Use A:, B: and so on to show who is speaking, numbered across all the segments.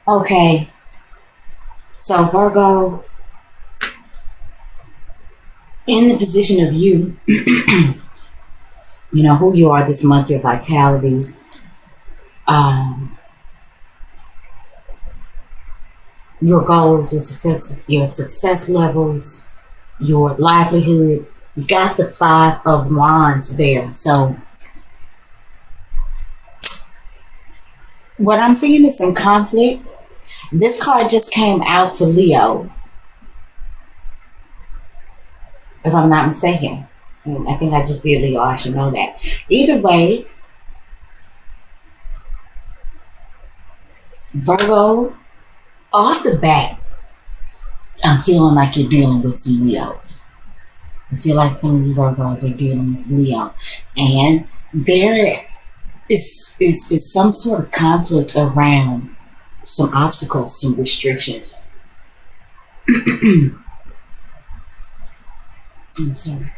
A: Okay, so Virgo, in the position of you, you know who you are this month, your vitality, um, your goals, your success levels, your livelihood. You've got the Five of Wands there. So what I'm seeing is some conflict. This card just came out for Leo, if I'm not mistaken. I think I just did Leo. I should know that. Either way, Virgo, off the bat, I'm feeling like you're dealing with some Leos. I feel like some of you Virgos are dealing with Leo. And there is some sort of conflict around some obstacles, some restrictions. I'm sorry.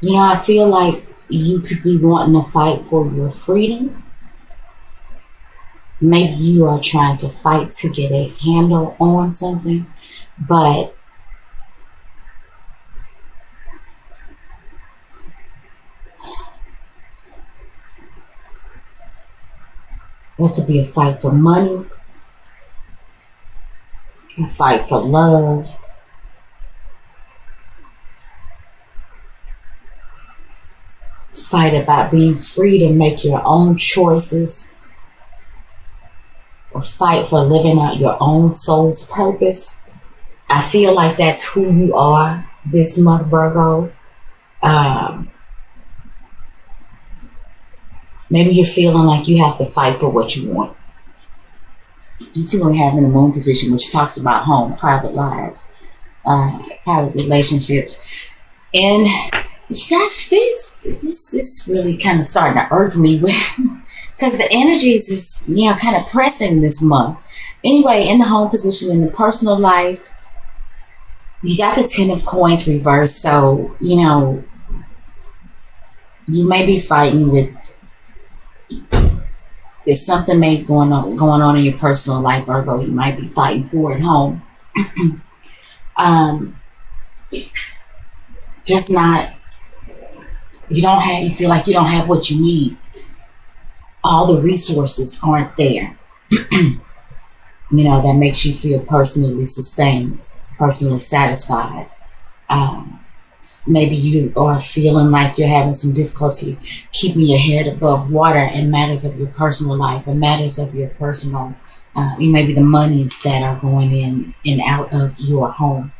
A: You know, I feel like you could be wanting to fight for your freedom. Maybe you are trying to fight to get a handle on something, but it could be a fight for money, a fight for love, fight about being free to make your own choices, or fight for living out your own soul's purpose. I feel like that's who you are this month, Virgo. Um, Maybe you're feeling like you have to fight for what you want. You see what we have in the moon position, which talks about home, private lives, private relationships. And you guys, this really kind of starting to irk me with because the energies is kind of pressing this month. Anyway, in the home position, in the personal life, you got the Ten of Coins reversed, so you may be fighting with. There's something may going on in your personal life, Virgo. You might be fighting for at home. um, just not. You don't have. You feel like you don't have what you need. All the resources aren't there. That makes you feel personally sustained, personally satisfied. Um, Maybe you are feeling like you're having some difficulty keeping your head above water in matters of your personal life or matters of your personal, maybe the monies that are going in and out of your home.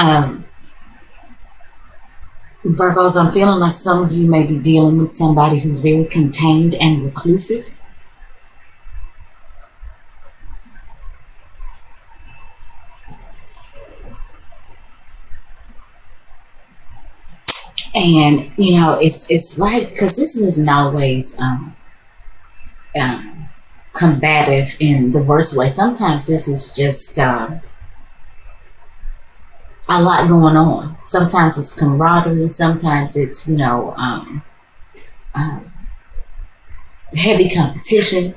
A: Um, Virgos, I'm feeling like some of you may be dealing with somebody who's very contained and reclusive. And it's like, because this isn't always um, combative in the worst way. Sometimes this is just a lot going on. Sometimes it's camaraderie. Sometimes it's um, heavy competition.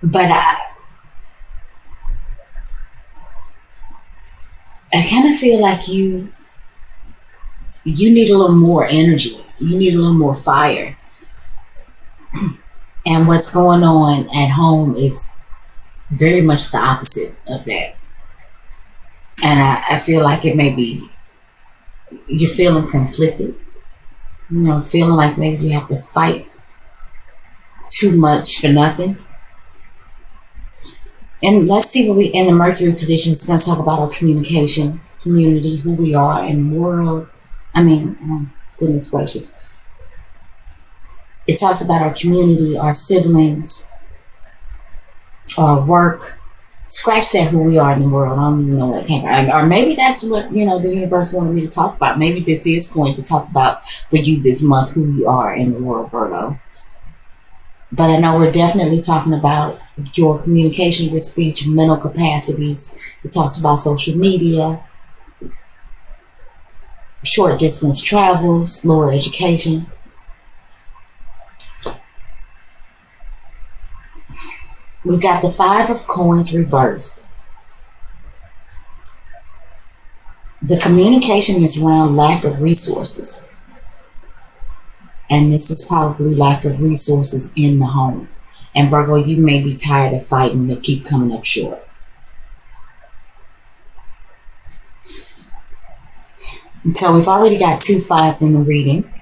A: But I kind of feel like you need a little more energy. You need a little more fire. And what's going on at home is very much the opposite of that. And I feel like it may be you're feeling conflicted. Feeling like maybe you have to fight too much for nothing. And let's see what we in the Mercury position is going to talk about our communication, community, who we are in the world. I mean, goodness gracious. It talks about our community, our siblings, our work. Scratch that, who we are in the world. I don't even know what it came from. Or maybe that's what, the universe wanted me to talk about. Maybe this is going to talk about for you this month, who you are in the world, Virgo. But I know we're definitely talking about your communication, your speech, mental capacities. It talks about social media, short distance travels, lower education. We got the Five of Coins reversed. The communication is around lack of resources. And this is probably lack of resources in the home. And Virgo, you may be tired of fighting to keep coming up short. So we've already got 2 5s in the reading.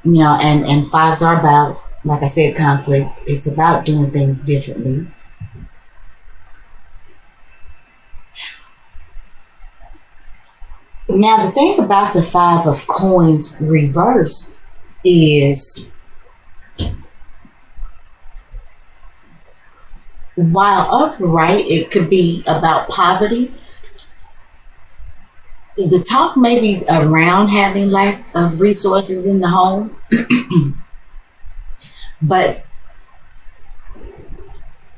A: You know, and 5s are about, like I said, conflict. It's about doing things differently. Now, the thing about the Five of Coins reversed is, while upright, it could be about poverty. The talk may be around having lack of resources in the home, but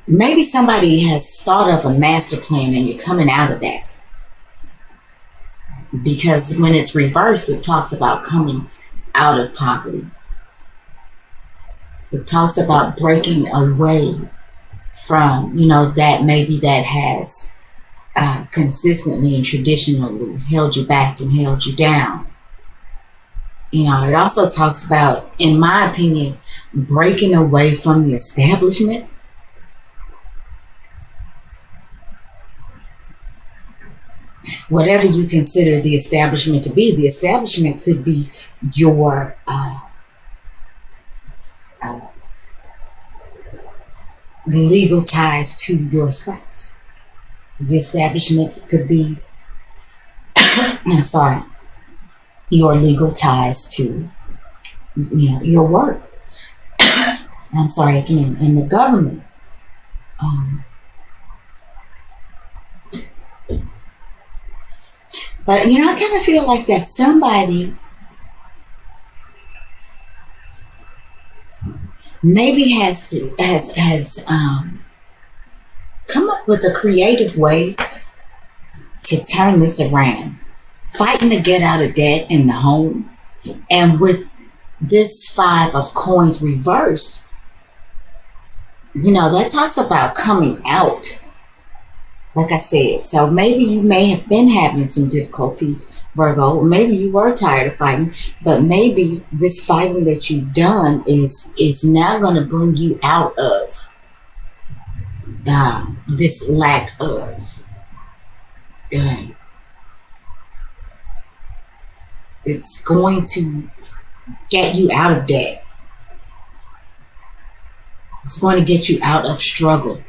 A: maybe somebody has thought of a master plan and you're coming out of that. Because when it's reversed, it talks about coming out of poverty. It talks about breaking away from, you know, that maybe that has consistently and traditionally held you back and held you down. You know, it also talks about, in my opinion, breaking away from the establishment. Whatever you consider the establishment to be, the establishment could be your legal ties to your spouse. The establishment could be, I'm sorry, your legal ties to, you know, your work. I'm sorry, again, in the government. But, you know, I kind of feel like that somebody maybe has come up with a creative way to turn this around. Fighting to get out of debt in the home. And with this Five of Coins reversed, you know, that talks about coming out. Like I said, so maybe you may have been having some difficulties, Virgo, or maybe you were tired of fighting, but maybe this fighting that you've done is now going to bring you out of this lack of. It's going to get you out of debt. It's going to get you out of struggle.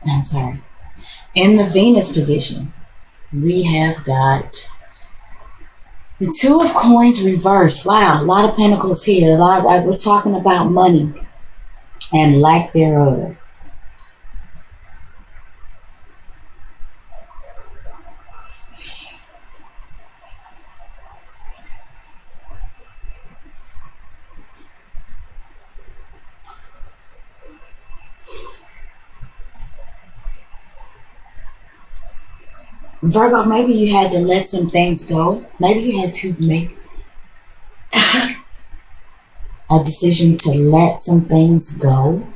A: I'm sorry. In the Venus position, we have got the Two of Coins reversed. Wow, a lot of pentacles here. We're talking about money and lack thereof. Virgo, maybe you had to let some things go. Maybe you had to make a decision to let some things go.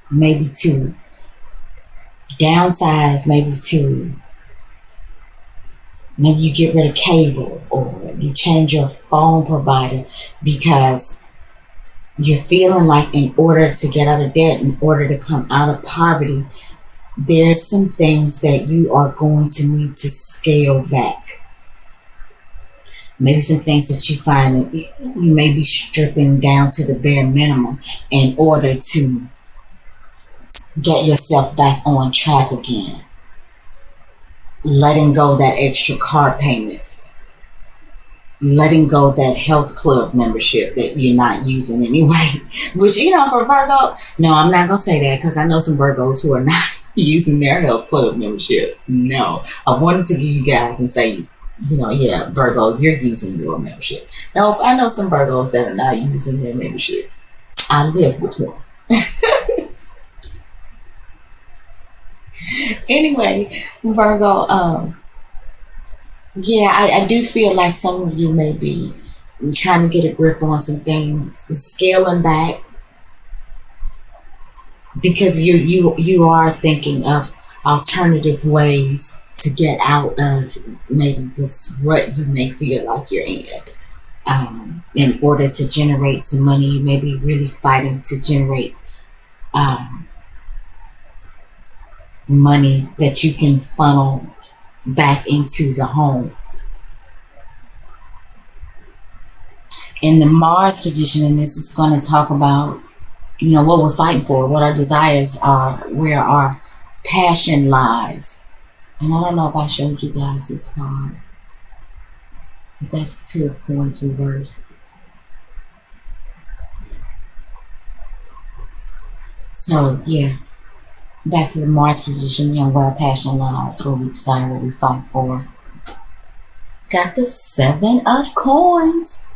A: Maybe to downsize, maybe you get rid of cable, or you change your phone provider because you're feeling like in order to get out of debt, in order to come out of poverty, there's some things that you are going to need to scale back. Maybe some things that you find that you may be stripping down to the bare minimum in order to get yourself back on track again. Letting go that extra car payment. Letting go that health club membership that you're not using anyway. Which, you know, for Virgo, no, I'm not going to say that because I know some Virgos who are not using their health club membership. No, I wanted to give you guys and say, yeah, Virgo, you're using your membership. No, I know some Virgos that are not using their membership. I live with one. Anyway, Virgo, yeah, I do feel like some of you may be trying to get a grip on some things, scaling back, because you are thinking of alternative ways to get out of maybe this rut you may feel like you're in order to generate some money. You may be really fighting to generate money that you can funnel back into the home. In the Mars position, and this is going to talk about, what we're fighting for, what our desires are, where our passion lies. And I don't know if I showed you guys this card. But that's the Two of Coins reversed. So, yeah. Back to the Mars position, where our passion lies, where we desire, what we fight for. Got the Seven of Coins.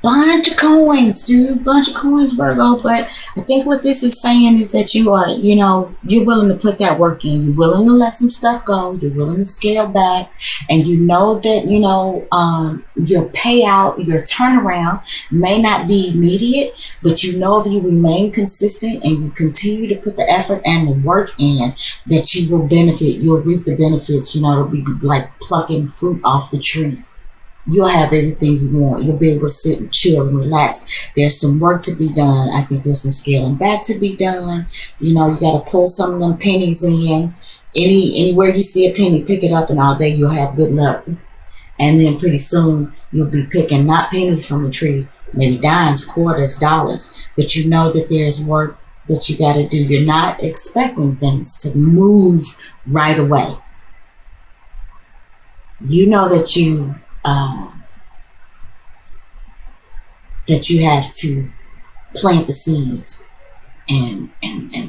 A: Bunch of coins, dude. Bunch of coins, Virgo. But I think what this is saying is that you are, you're willing to put that work in. You're willing to let some stuff go. You're willing to scale back. And you know that, your payout, your turnaround may not be immediate, but if you remain consistent and you continue to put the effort and the work in, that you will benefit. You'll reap the benefits. It'll be like plucking fruit off the tree. You'll have everything you want. You'll be able to sit and chill and relax. There's some work to be done. I think there's some scaling back to be done. You got to pull some of them pennies in. Anywhere you see a penny, pick it up, and all day you'll have good luck. And then pretty soon you'll be picking not pennies from a tree, maybe dimes, quarters, dollars. But you know that there's work that you got to do. You're not expecting things to move right away. You know that you have to plant the seeds and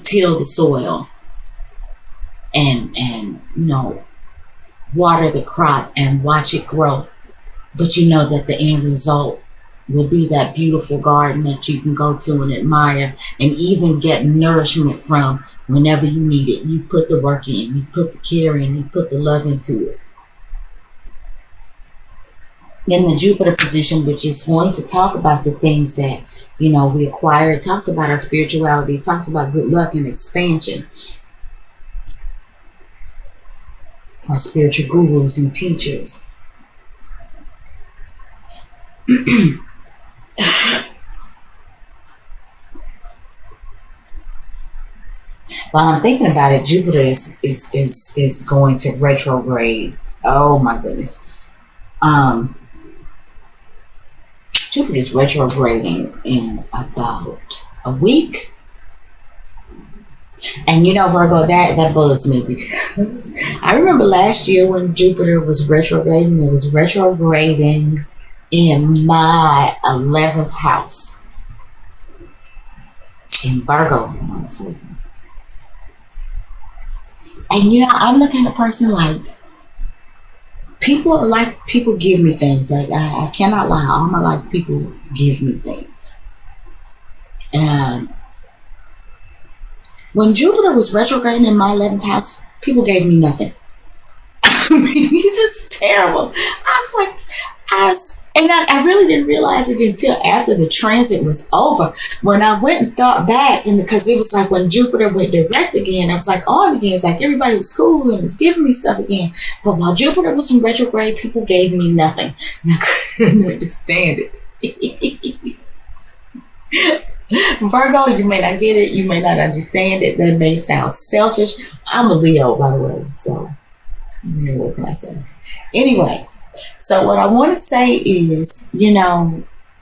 A: till the soil and water the crop and watch it grow. But you know that the end result will be that beautiful garden that you can go to and admire and even get nourishment from whenever you need it. You've put the work in, you've put the care in, you've put the love into it. In the Jupiter position, which is going to talk about the things that, we acquire. It talks about our spirituality. It talks about good luck and expansion. Our spiritual gurus and teachers. While I'm thinking about it, Jupiter is going to retrograde. Oh my goodness. Jupiter is retrograding in about a week. And Virgo, that bugs me because I remember last year when Jupiter was retrograding, it was retrograding in my 11th house. In Virgo, honestly. And I'm the kind of person like, people give me things. Like I cannot lie. All my life, people give me things. And when Jupiter was retrograding in my 11th house, people gave me nothing. I mean, this is terrible. I really didn't realize it until after the transit was over. When I went and thought back, and because it was like when Jupiter went direct again, I was like on again. It's like everybody was cool and was giving me stuff again. But while Jupiter was in retrograde, people gave me nothing. And I couldn't understand it. Virgo, you may not get it. You may not understand it. That may sound selfish. I'm a Leo, by the way. So, what can I say? Anyway. So what I want to say is,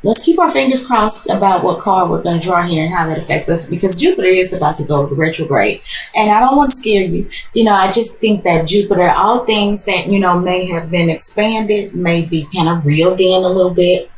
A: let's keep our fingers crossed about what card we're going to draw here and how that affects us, because Jupiter is about to go to retrograde. And I don't want to scare you. I just think that Jupiter, all things that, may have been expanded, may be kind of reeled in a little bit.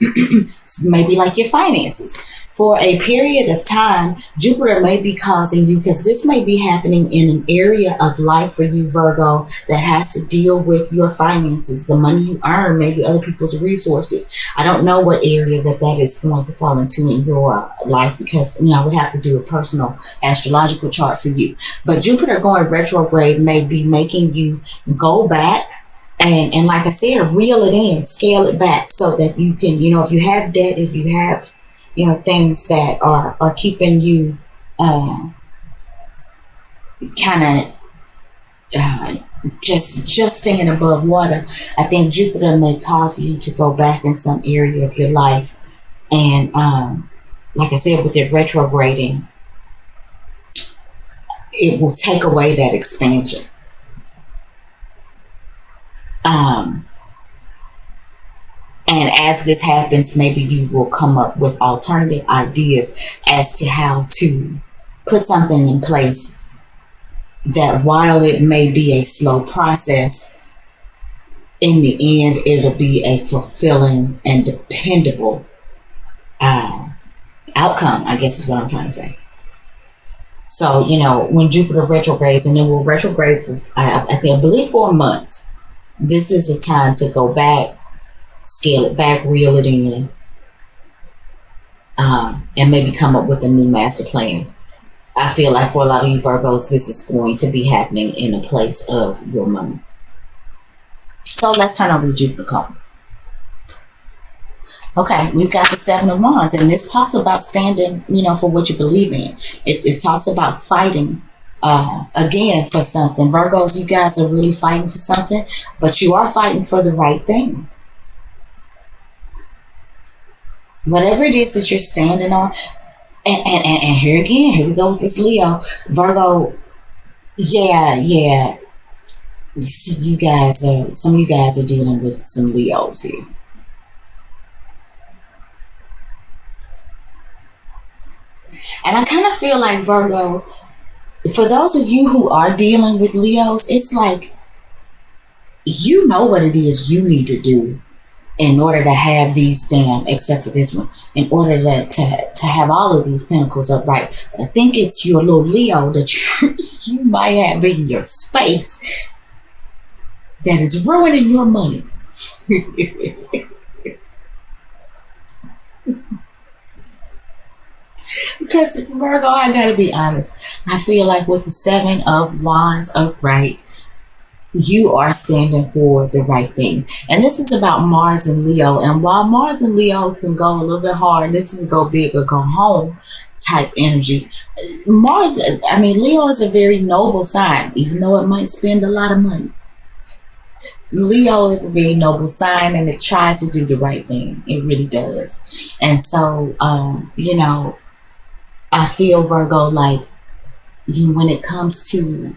A: maybe like your finances. For a period of time, Jupiter may be causing you, because this may be happening in an area of life for you, Virgo, that has to deal with your finances, the money you earn, maybe other people's resources. I don't know what area that is going to fall into in your life, because, I would have to do a personal astrological chart for you. But Jupiter going retrograde may be making you go back and like I said, reel it in, scale it back, so that you can, if you have debt, if you have, things that are keeping you kind of just staying above water. I think Jupiter may cause you to go back in some area of your life, and like I said, with it retrograding, it will take away that expansion. And as this happens, maybe you will come up with alternative ideas as to how to put something in place that, while it may be a slow process, in the end, it'll be a fulfilling and dependable outcome, I guess is what I'm trying to say. So, when Jupiter retrogrades, and it will retrograde for, I believe 4 months, this is a time to go back, scale it back, reel it in, and maybe come up with a new master plan. I feel like for a lot of you Virgos, this is going to be happening in a place of your money. So let's turn over the Jupiter card. Okay, we've got the Seven of Wands, and this talks about standing, for what you believe in. It talks about fighting, again, for something. Virgos, you guys are really fighting for something, but you are fighting for the right thing. Whatever it is that you're standing on, and here we go with this Leo. Virgo, yeah. Some of you guys are dealing with some Leos here. And I kind of feel like, Virgo, for those of you who are dealing with Leos, it's like, you know what it is you need to do in order to have these except for this one, in order to have all of these pentacles upright. But I think it's your little Leo that you might have in your space that is ruining your money. Because, Virgo, I gotta be honest, I feel like with the Seven of Wands upright, you are standing for the right thing. And this is about Mars and Leo. And while Mars and Leo can go a little bit hard, this is go big or go home type energy. Leo is a very noble sign, even though it might spend a lot of money. Leo is a very noble sign, and it tries to do the right thing. It really does. And so, I feel, Virgo, like when it comes to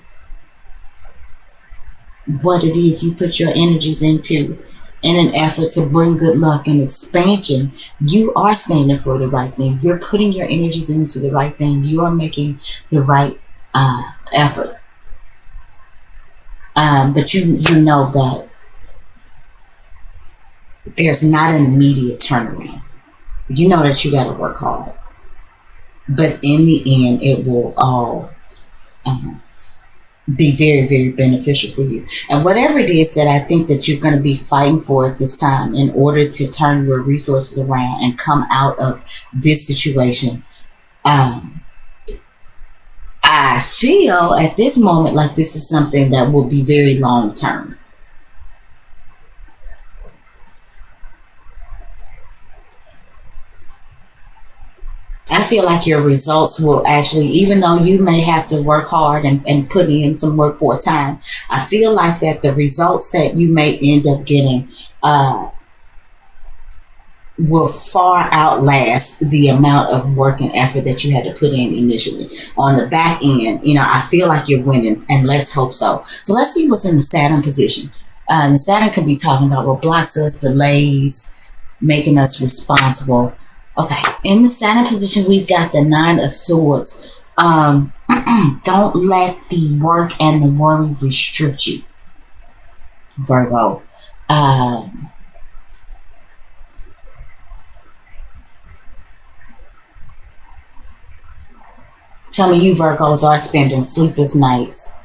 A: what it is you put your energies into in an effort to bring good luck and expansion, you are standing for the right thing. You're putting your energies into the right thing. You are making the right effort. But you know that there's not an immediate turnaround. You know that you got to work hard. But in the end, it will all be very, very beneficial for you. And whatever it is that I think that you're going to be fighting for at this time in order to turn your resources around and come out of this situation, I feel at this moment like this is something that will be very long term. I feel like your results will actually, even though you may have to work hard and put in some work for a time, I feel like that the results that you may end up getting will far outlast the amount of work and effort that you had to put in initially. On the back end, I feel like you're winning, and let's hope so. So let's see what's in the Saturn position. The Saturn could be talking about what blocks us, delays, making us responsible. Okay, in the Saturn position, we've got the Nine of Swords. Don't let the work and the worry restrict you, Virgo. Tell me you Virgos are spending sleepless nights.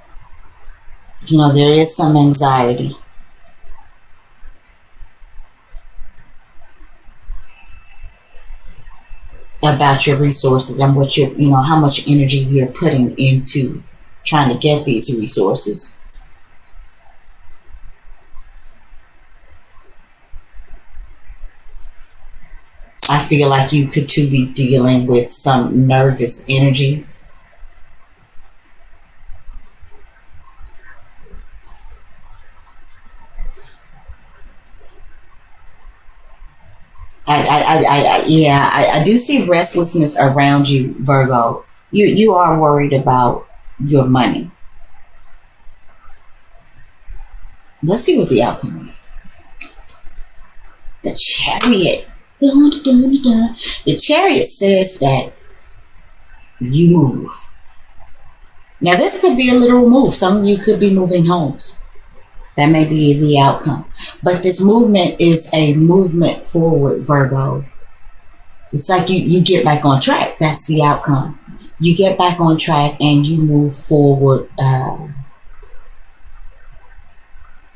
A: You know, there is some anxiety about your resources and what you're, you know, how much energy you're putting into trying to get these resources. I feel like you could too be dealing with some nervous energy. I do see restlessness around you, Virgo. You are worried about your money. Let's see what the outcome is. The Chariot. Dun, dun, dun, dun. The Chariot says that you move. Now, this could be a literal move. Some of you could be moving homes. That may be the outcome. But this movement is a movement forward, Virgo. It's like you get back on track. That's the outcome. You get back on track and you move forward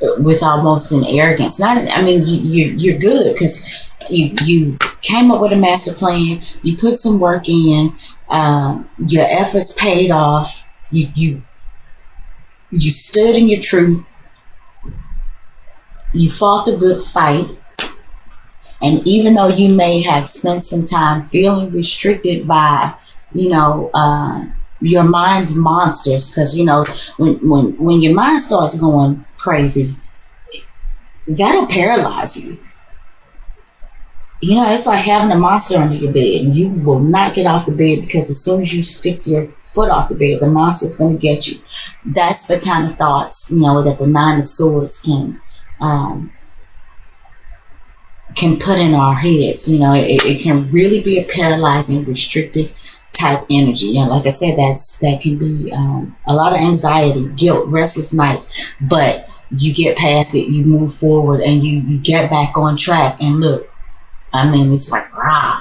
A: with almost an arrogance. You're good because you came up with a master plan. You put some work in. Your efforts paid off. You stood in your truth. You fought the good fight. And even though you may have spent some time feeling restricted by, your mind's monsters, because, when your mind starts going crazy, that'll paralyze you. It's like having a monster under your bed, and you will not get off the bed because as soon as you stick your foot off the bed, the monster's going to get you. That's the kind of thoughts, that the Nine of Swords can put in our heads. It can really be a paralyzing, restrictive type energy. Like I said, that can be a lot of anxiety, guilt, restless nights, but you get past it, you move forward, and you get back on track. And look, it's like, rah.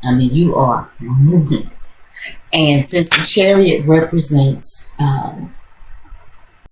A: You are moving. And since the Chariot represents